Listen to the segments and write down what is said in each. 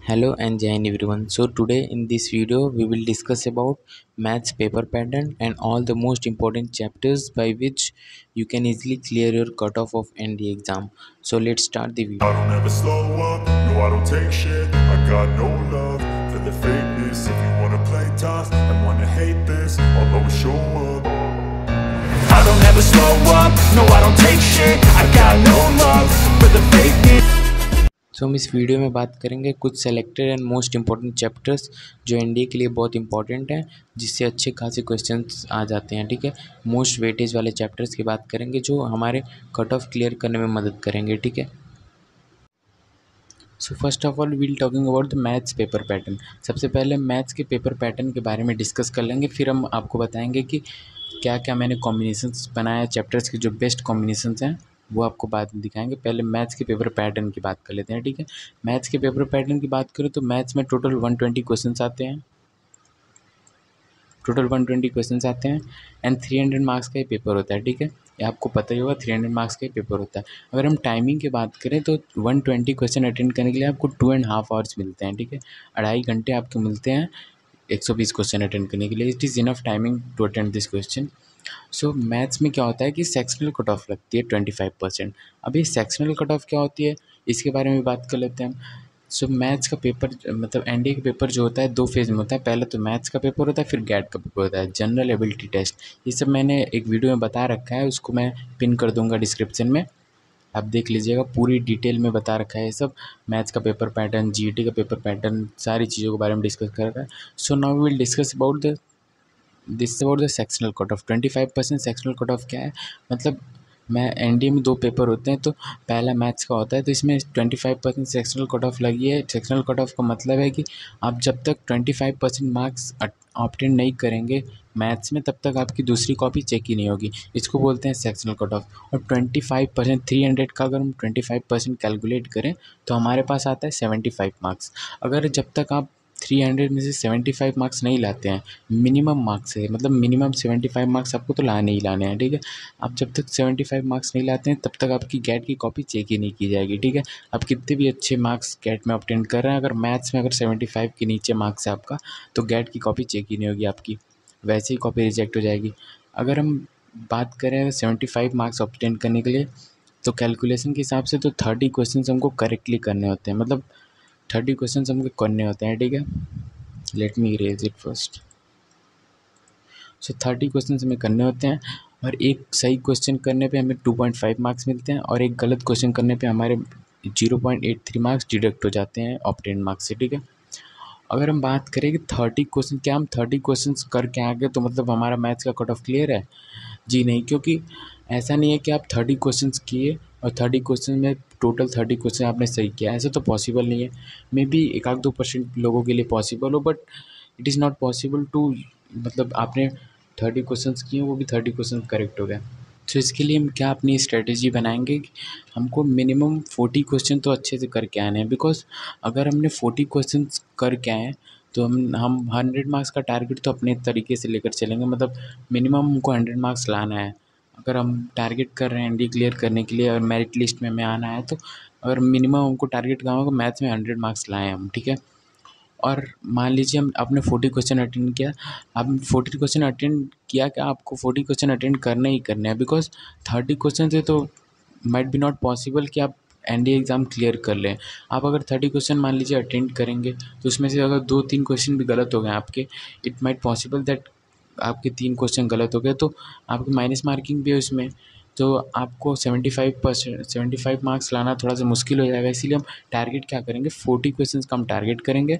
Hello and Jain everyone. So today in this video we will discuss about maths paper pattern and all the most important chapters by which you can easily clear your cutoff of ND exam. So let's start the video. I don't ever slow up, no I don't take shit. I got no love for the fakeness. If you wanna play tough and wanna hate this, I'll always show up. I don't ever slow up, no I don't take shit. I got no love for the fakeness. तो हम इस video में बात करेंगे कुछ selected and most important chapters जो NDA के लिए बहुत इंपॉर्टेंट हैं, जिससे अच्छे खासे क्वेश्चंस आ जाते हैं। ठीक है, मोस्ट वेटेज वाले चैप्टर्स की बात करेंगे जो हमारे कट ऑफ क्लियर करने में मदद करेंगे। ठीक है, so first of all we'll talking about the maths paper pattern. सबसे पहले मैथ्स के पेपर पैटर्न के बारे में डिस्कस कर लेंगे, फिर हम आपको बताएंगे कि क्या क्या मैंने कॉम्बिनेशंस बनाया, चैप्टर्स के जो बेस्ट कॉम्बिनेशंस हैं वो आपको बाद में दिखाएंगे। पहले मैथ्स के पेपर पैटर्न की बात कर लेते हैं। ठीक है, मैथ्स के पेपर पैटर्न की बात करें तो मैथ्स में टोटल 120 क्वेश्चंस आते हैं। टोटल 120 क्वेश्चंस आते हैं एंड 300 मार्क्स का ही पेपर होता है। ठीक है, ये आपको पता ही होगा, 300 मार्क्स का ही पेपर होता है। अगर हम टाइमिंग की बात करें तो 120 क्वेश्चन अटेंड करने के लिए आपको 2.5 आवर्स मिलते हैं। ठीक है, 2.5 घंटे आपके मिलते हैं 120 क्वेश्चन अटेंड करने के लिए। It is enough timing to attend this question. So maths में क्या होता है कि सेक्शनल कट ऑफ लगती है 25%। अभी सेक्शनल कट ऑफ क्या होती है इसके बारे में बात कर लेते हैं हम। सो मैथ्स का पेपर मतलब एनडीए का पेपर जो होता है 2 फेज़ में होता है। पहले तो मैथ्स का पेपर होता है, फिर गैट का पेपर होता है, जनरल एबिलिटी टेस्ट। ये सब मैंने एक वीडियो में बता रखा है, उसको मैं पिन कर दूंगा डिस्क्रिप्शन में, आप देख लीजिएगा। पूरी डिटेल में बता रखा है ये सब, मैथ्स का पेपर पैटर्न, जीटी का पेपर पैटर्न, सारी चीज़ों के बारे में डिस्कस कर रखा है। So now we will discuss about the sectional cut off. 25% sectional cut off क्या है, मतलब मैं एनडीए में 2 पेपर होते हैं, तो पहला मैथ्स का होता है, तो इसमें 25% सेक्शनल कट ऑफ लगी है। सेक्शनल कट ऑफ का मतलब है कि आप जब तक 25% मार्क्स ऑब्टेन नहीं करेंगे मैथ्स में, तब तक आपकी दूसरी कॉपी चेक ही नहीं होगी। इसको बोलते हैं सेक्शनल कट ऑफ। और 25% 300 का अगर हम 25% कैलकुलेट करें तो हमारे पास आता है 75 मार्क्स। अगर जब तक आप 300 में से 75 मार्क्स नहीं लाते हैं, मिनिमम मार्क्स है, मतलब मिनिमम 75 मार्क्स आपको तो लाने ही लाने हैं। ठीक है, आप जब तक 75 मार्क्स नहीं लाते हैं तब तक आपकी गैट की कॉपी चेक ही नहीं की जाएगी। ठीक है, आप कितने भी अच्छे मार्क्स गैट में ऑब्टेन कर रहे हैं, अगर मैथ्स में अगर 75 के नीचे मार्क्स है आपका, तो गैट की कॉपी चेक ही नहीं होगी आपकी, वैसे ही कॉपी रिजेक्ट हो जाएगी। अगर हम बात करें 75 मार्क्स ऑब्टेन करने के लिए, तो कैलकुलेशन के हिसाब से तो 30 क्वेश्चन हमको करेक्टली करने होते हैं, मतलब 30 क्वेश्चन हमको करने होते हैं। ठीक है, let me erase it first. So 30 question हमें करने होते हैं, और एक सही क्वेश्चन करने पे हमें 2.5 मार्क्स मिलते हैं, और एक गलत क्वेश्चन करने पे हमारे 0.83 मार्क्स डिडक्ट हो जाते हैं ऑब्टेन मार्क्स से। ठीक है, अगर हम बात करें कि 30 क्वेश्चन, क्या हम 30 क्वेश्चन करके आ गए तो मतलब हमारा मैथ्स का कट ऑफ क्लियर है? जी नहीं, क्योंकि ऐसा नहीं है कि आप 30 क्वेश्चंस किए और 30 क्वेश्चन में टोटल 30 क्वेश्चन आपने सही किया, ऐसा तो पॉसिबल नहीं है। मे बी 1-2% लोगों के लिए पॉसिबल हो, but it is not possible to, मतलब आपने 30 क्वेश्चंस किए, वो भी 30 क्वेश्चन करेक्ट हो गया। तो इसके लिए हम क्या अपनी स्ट्रेटेजी बनाएंगे कि हमको मिनिमम 40 क्वेश्चन तो अच्छे से करके आने हैं, बिकॉज अगर हमने 40 क्वेश्चन करके आए तो हम 100 मार्क्स का टारगेट तो अपने तरीके से लेकर चलेंगे, मतलब मिनिमम हमको 100 मार्क्स लाना है। अगर हम टारगेट कर रहे हैं एनडी क्लियर करने के लिए और मेरिट लिस्ट में हमें आना है, तो अगर मिनिमम हमको टारगेट कहाँ होगा, मैथ्स में 100 मार्क्स लाएँ हम। ठीक है, और मान लीजिए हम आपने 40 क्वेश्चन अटेंड किया, आपने 40 क्वेश्चन अटेंड किया, क्या आपको 40 क्वेश्चन अटेंड करने ही करने हैं, बिकॉज 30 क्वेश्चन से तो माइट बी नॉट पॉसिबल कि आप एनडीए एग्ज़ाम क्लियर कर लें। आप अगर 30 क्वेश्चन मान लीजिए अटेंड करेंगे, तो उसमें से अगर 2-3 क्वेश्चन भी गलत हो गए आपके, इट माइट पॉसिबल दैट आपके 3 क्वेश्चन गलत हो गए, तो आपकी माइनस मार्किंग भी है उसमें, तो आपको 75 मार्क्स लाना थोड़ा सा मुश्किल हो जाएगा। इसीलिए हम टारगेट क्या करेंगे, 40 क्वेश्चन का हम टारगेट करेंगे।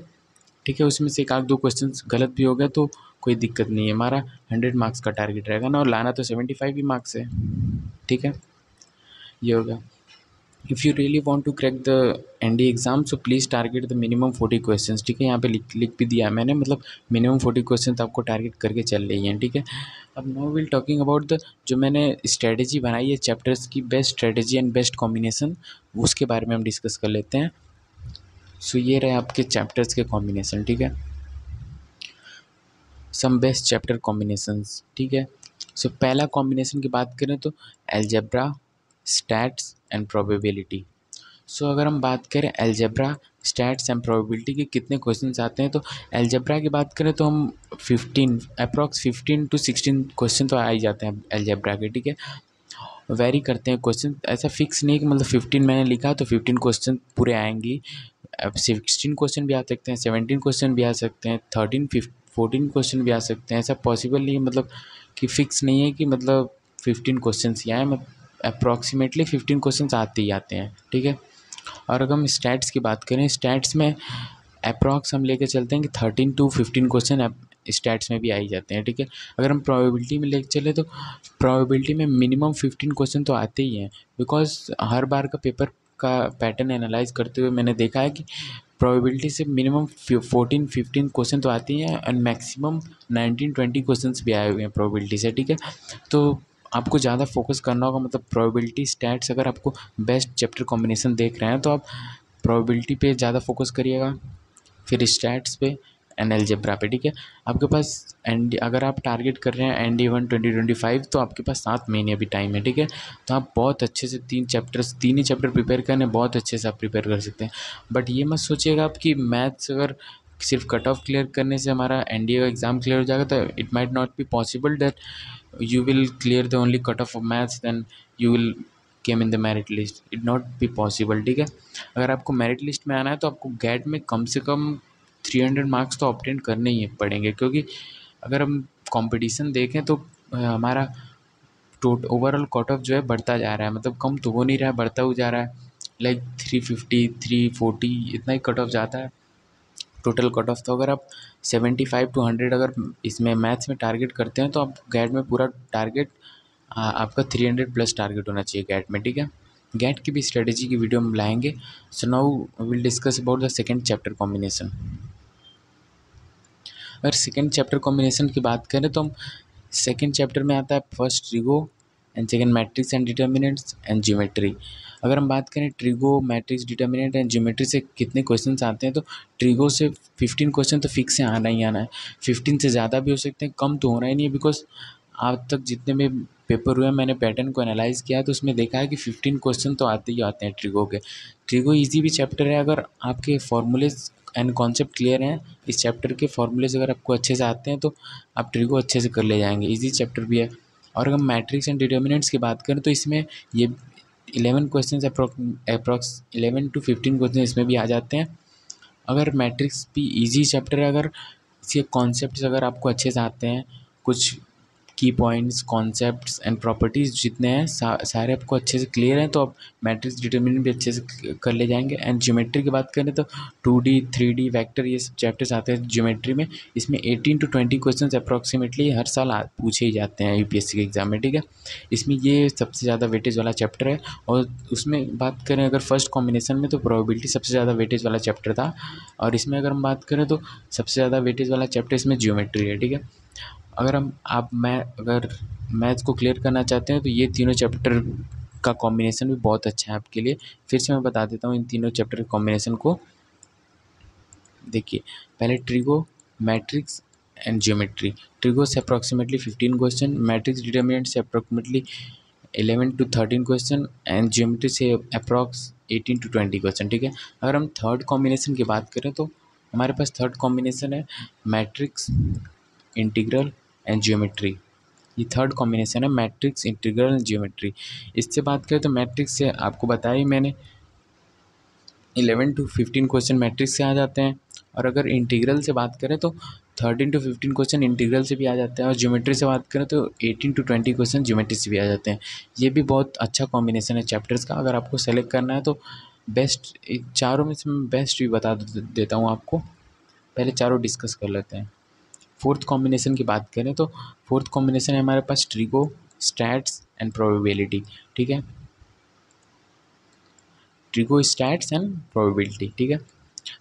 ठीक है, उसमें से 1-2 क्वेश्चंस गलत भी हो गए तो कोई दिक्कत नहीं है, हमारा 100 मार्क्स का टारगेट रहेगा ना, और लाना तो 75 ही मार्क्स है। ठीक है, ये होगा। If you really want to crack the ND exam, so please target the minimum 40 questions. ठीक है, यहाँ पे लिख भी दिया है मैंने, मतलब मिनिमम 40 क्वेश्चन आपको टारगेट करके चल रही हैं। ठीक है, अब now will talking about the, जो मैंने स्ट्रेटेजी बनाई है चैप्टर्स की, best strategy and best combination, उसके बारे में हम डिस्कस कर लेते हैं। सो ये रहे आपके चैप्टर्स के कॉम्बिनेशन। ठीक है, सम बेस्ट चैप्टर कॉम्बिनेशंस। ठीक है, सो पहला कॉम्बिनेशन की बात करें तो अलजेब्रा, स्टैट्स एंड प्रोबेबिलिटी। सो अगर हम बात करें अलजेब्रा, स्टैट्स एंड प्रोबेबिलिटी के कितने क्वेश्चंस आते हैं, तो अलजेब्रा की बात करें तो हम 15 टू 16 क्वेश्चन तो आ ही जाते हैं अलजेब्रा के, ठीक है। वेरी करते हैं क्वेश्चन, ऐसा फिक्स नहीं है कि मतलब 15 मैंने लिखा तो 15 क्वेश्चन पूरे आएंगी। अब 16 क्वेश्चन भी आ सकते हैं, 17 क्वेश्चन भी आ सकते हैं, 14 क्वेश्चन भी आ सकते हैं। ऐसा पॉसिबल नहीं है, मतलब कि फिक्स नहीं है कि मतलब 15 क्वेश्चन ही आए, अप्रॉक्सीमेटली 15 क्वेश्चन आते ही आते हैं, ठीक है। और अगर हम स्टैट्स की बात करें, स्टैट्स में अप्रॉक्स हम लेके चलते हैं कि 13 टू 15 क्वेश्चन स्टैट्स में भी आ ही जाते हैं, ठीक है। अगर हम प्रोबेबिलिटी में लेके चले तो प्रोबेबिलिटी में मिनिमम 15 क्वेश्चन तो आते ही हैं, बिकॉज हर बार का पेपर का पैटर्न एनालाइज करते हुए मैंने देखा है कि प्रोबेबिलिटी से मिनिमम 14-15 क्वेश्चन तो आती हैं एंड मैक्सिमम 19-20 क्वेश्चन भी आए हुए हैं प्रोबेबिलिटी से, ठीक है। तो आपको ज़्यादा फोकस करना होगा, मतलब प्रोबेबिलिटी स्टैट्स, अगर आपको बेस्ट चैप्टर कॉम्बिनेशन देख रहे हैं तो आप प्रोबेबिलिटी पे ज़्यादा फोकस करिएगा, फिर स्टैट्स पे एंड अलजेब्रा पे, ठीक है। आपके पास अगर आप टारगेट कर रहे हैं ND1 2025 तो आपके पास 7 महीने अभी टाइम है, ठीक है। तो आप बहुत अच्छे से 3 ही चैप्टर प्रिपेयर करने, बहुत अच्छे से आप प्रिपेयर कर सकते हैं। बट ये मत सोचिएगा आप कि मैथ्स अगर सिर्फ कट ऑफ क्लियर करने से हमारा NDA का एग्ज़ाम क्लियर हो जाएगा, तो it might not be possible that you will clear the only cutoff of maths, then you will came in the merit list, it not be possible, ठीक है। अगर आपको मेरिट लिस्ट में आना है तो आपको गैट में कम से कम 300 मार्क्स तो ऑब्टेन करने ही पड़ेंगे, क्योंकि अगर हम कंपटीशन देखें तो हमारा ओवरऑल कट ऑफ जो है बढ़ता जा रहा है, मतलब कम तो हो नहीं रहा है, बढ़ता हुआ जा रहा है। लाइक 350 340 इतना ही कट ऑफ जाता है टोटल कट ऑफ। तो अगर आप 75 टू 100 अगर इसमें मैथ्स में टारगेट करते हैं तो आप गैट में पूरा टारगेट आपका 300 प्लस टारगेट होना चाहिए गैट में, ठीक है। गैट की भी स्ट्रेटेजी की वीडियो हम लाएंगे। So now will discuss about the second chapter combination. अगर सेकेंड चैप्टर कॉम्बिनेशन की बात करें तो हम सेकेंड चैप्टर में आता है first trigo and second matrix and determinants and geometry. अगर हम बात करें trigo, matrix, determinant and geometry से कितने क्वेश्चंस आते हैं, तो ट्रिगो से 15 क्वेश्चन तो फिक्स से आना ही आना है। 15 से ज़्यादा भी हो सकते हैं, कम तो होना ही नहीं है, बिकॉज आज तक जितने भी पेपर हुए हैं मैंने पैटर्न को एनालाइज किया तो उसमें देखा है कि 15 क्वेश्चन तो आते ही आते हैं ट्रिगो के। ट्रिगो ईजी भी चैप्टर है, अगर आपके फॉर्मूलेज एंड कॉन्सेप्ट क्लियर हैं, इस चैप्टर के फॉर्मूलेज अगर आपको अच्छे से आते हैं तो आप ट्रिगो अच्छे से कर ले जाएंगे, ईजी चैप्टर भी है। और अगर मैट्रिक्स एंड डिटर्मिनेंट्स की बात करें तो इसमें ये 11 क्वेश्चन अप्रॉक्स 11 टू 15 क्वेश्चन इसमें भी आ जाते हैं। अगर मैट्रिक्स भी ईजी चैप्टर है, अगर इसके कॉन्सेप्ट्स अगर आपको अच्छे से आते हैं, कुछ की पॉइंट्स, कॉन्सेप्ट्स एंड प्रॉपर्टीज़ जितने हैं सारे आपको अच्छे से क्लियर हैं तो आप मैट्रिक्स डिटर्मिनेंट भी अच्छे से कर ले जाएंगे। एंड ज्योमेट्री की बात करें तो 2D 3D वेक्टर ये सब चैप्टर्स आते हैं ज्योमेट्री में। इसमें 18 टू 20 क्वेश्चन अप्रॉक्सीमेटली हर साल पूछे ही जाते हैं UPSC के एग्ज़ाम में, ठीक है। इसमें ये सबसे ज़्यादा वेटेज वाला चैप्टर है। और उसमें बात करें अगर फर्स्ट कॉम्बिनेशन में तो प्रोबेबिलिटी सबसे ज़्यादा वेटेज वाला चैप्टर था, और इसमें अगर हम बात करें तो सबसे ज़्यादा वेटेज वाला चैप्टर इसमें ज्योमेट्री है, ठीक है। अगर अगर मैथ्स को क्लियर करना चाहते हैं तो ये तीनों चैप्टर का कॉम्बिनेशन भी बहुत अच्छा है आपके लिए। फिर से मैं बता देता हूँ इन तीनों चैप्टर के कॉम्बिनेशन को। देखिए, पहले trigo, matrix and geometry. Trigo से अप्रॉक्सीमेटली 15 क्वेश्चन, मैट्रिक्स डिटर्मिनेंट से approximately 11 to 13 question and geometry से अप्रॉक्स 18 टू 20 क्वेश्चन, ठीक है। अगर हम थर्ड कॉम्बिनेशन की बात करें तो हमारे पास थर्ड कॉम्बिनेशन है मैट्रिक्स, इंटीग्रल एंड ज्योमेट्री। ये थर्ड कॉम्बिनेशन है मैट्रिक्स, इंटीग्रल एंड ज्योमेट्री। इससे बात करें तो मैट्रिक्स से आपको बताया ही मैंने 11 टू 15 क्वेश्चन मैट्रिक्स से आ जाते हैं। और अगर इंटीग्रल से बात करें तो 13 टू 15 क्वेश्चन इंटीग्रल से भी आ जाते हैं। और ज्योमेट्री से बात करें तो 18 टू 20 क्वेश्चन ज्योमेट्री से भी आ जाते हैं। ये भी बहुत अच्छा कॉम्बिनेशन है चैप्टर्स का। अगर आपको सेलेक्ट करना है तो बेस्ट चारों में से मैं बेस्ट भी बता देता हूँ आपको। पहले चारों डिस्कस कर लेते हैं। फोर्थ कॉम्बिनेशन की बात करें तो फोर्थ कॉम्बिनेशन है हमारे पास ट्रिगो, स्टैट्स एंड प्रोबेबिलिटी, ठीक है। ट्रिगो, स्टैट्स एंड प्रोबेबिलिटी, ठीक है।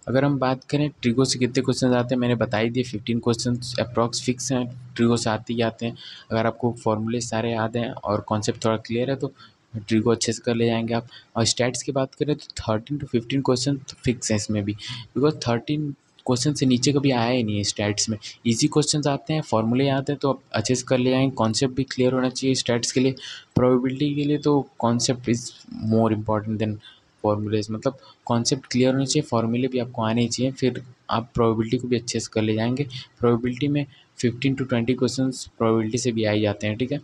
अगर हम बात करें ट्रिगो से कितने क्वेश्चन आते हैं, मैंने बता ही दिए 15 क्वेश्चन अप्रॉक्स फिक्स हैं, ट्रिगो से आते ही आते हैं। अगर आपको फॉर्मूले सारे याद हैं और कॉन्सेप्ट थोड़ा क्लियर है तो ट्रिगो अच्छे से कर ले जाएंगे आप। और स्टैट्स की बात करें तो 13 टू 15 क्वेश्चन फिक्स हैं इसमें भी, बिकॉज 13 क्वेश्चन से नीचे कभी आया ही नहीं है स्टैट्स में। इजी क्वेश्चन आते हैं, फॉर्मूले आते हैं तो आप अच्छे से कर ले जाएंगे। कॉन्सेप्ट भी क्लियर होना चाहिए स्टैट्स के लिए। प्रोबेबिलिटी के लिए तो concept is more important than formulas, मतलब कॉन्सेप्ट क्लियर होना चाहिए, फॉर्मूले भी आपको आने चाहिए, फिर आप प्रोबेबिलिटी को भी अच्छे से कर ले जाएंगे। प्रोबेबिलिटी में 15 to 20 क्वेश्चंस प्रोबेबिलिटी से भी आ ही जाते हैं, ठीक है।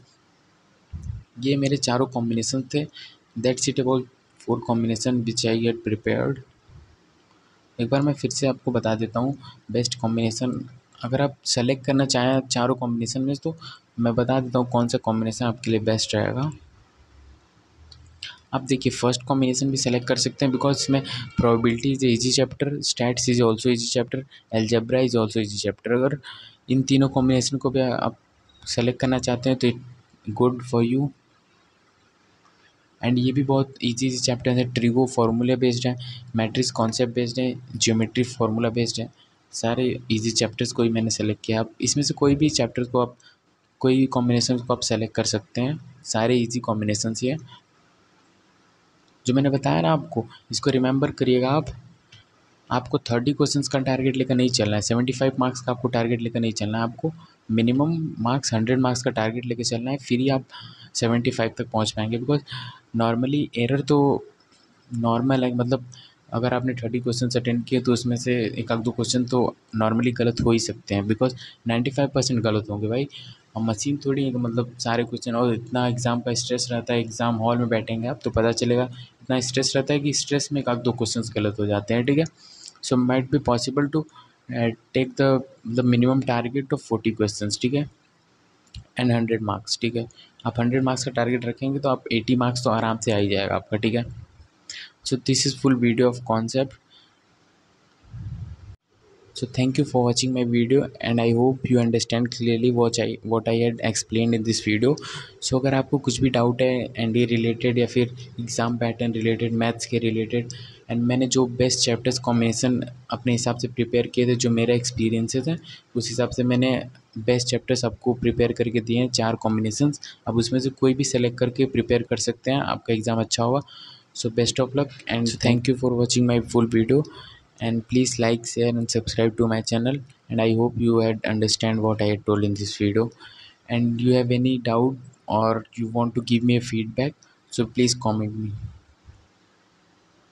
ये मेरे चारों कॉम्बिनेशन थे। That's it about 4 combination which I get prepared. एक बार मैं फिर से आपको बता देता हूँ बेस्ट कॉम्बिनेशन। अगर आप सेलेक्ट करना चाहें चारों कॉम्बिनेशन में, तो मैं बता देता हूँ कौन सा कॉम्बिनेशन आपके लिए बेस्ट रहेगा। आप देखिए, फर्स्ट कॉम्बिनेशन भी सेलेक्ट कर सकते हैं बिकॉज इसमें probability is easy chapter, stats is also easy chapter, algebra is also easy chapter. अगर इन तीनों कॉम्बिनेशन को भी आप सेलेक्ट करना चाहते हैं तो it good for you. And ये भी बहुत इजी चैप्टर है। ट्रिगो फार्मूला बेस्ड है, मैट्रिक्स कॉन्सेप्ट बेस्ड है, ज्योमेट्री फार्मूला बेस्ड है। सारे इजी चैप्टर्स को ही मैंने सेलेक्ट किया। आप इसमें से कोई भी चैप्टर को आप, कोई भी कॉम्बिनेशन को आप सेलेक्ट कर सकते हैं। सारे इजी कॉम्बिनेशंस ही है जो मैंने बताया ना आपको। इसको रिमेंबर करिएगा आप। आपको 30 क्वेश्चंस का टारगेट लेकर नहीं चलना है, 75 मार्क्स का आपको टारगेट लेकर नहीं चलना है। आपको मिनिमम मार्क्स 100 मार्क्स का टारगेट लेकर चलना है, फिर ही आप 75 तक पहुंच पाएंगे। बिकॉज नॉर्मली एरर तो नॉर्मल है, मतलब अगर आपने 30 क्वेश्चन अटेंड किए तो उसमें से एक आध दो क्वेश्चन तो नॉर्मली गलत हो ही सकते हैं। बिकॉज 95% गलत होंगे भाई। हम मशीन थोड़ी है कि मतलब सारे क्वेश्चन, और इतना एग्ज़ाम का स्ट्रेस रहता है। एग्ज़ाम हॉल में बैठेंगे आप तो पता चलेगा इतना स्ट्रेस रहता है कि स्ट्रेस में एक आध दो क्वेश्चन गलत हो जाते हैं, ठीक है। So might be possible to take the minimum target of 40 questions, ठीक है, एंड 100 मार्क्स, ठीक है। आप 100 मार्क्स का टारगेट रखेंगे तो आप 80 मार्क्स तो आराम से आ ही जाएगा आपका, ठीक है। So this is full video of concept. So thank you for watching my video and I hope you understand clearly what I had explained in this video. So अगर आपको कुछ भी डाउट है एनडीए रिलेटेड या फिर exam pattern related, maths के related, and मैंने जो बेस्ट चैप्टर्स कॉम्बिनेशन अपने हिसाब से प्रिपेयर किए थे, जो मेरा एक्सपीरियंसेस है उस हिसाब से मैंने बेस्ट चैप्टर्स आपको प्रिपेयर करके दिए हैं, 4 कॉम्बिनेशंस। अब उसमें से कोई भी सेलेक्ट करके प्रिपेयर कर सकते हैं, आपका एग्ज़ाम अच्छा होगा। So best of luck and thank you for watching my full video, and please like, share and subscribe to my channel, and I hope you had understand what I had told in this video. And you have any doubt or you want to give me a feedback, so please comment me.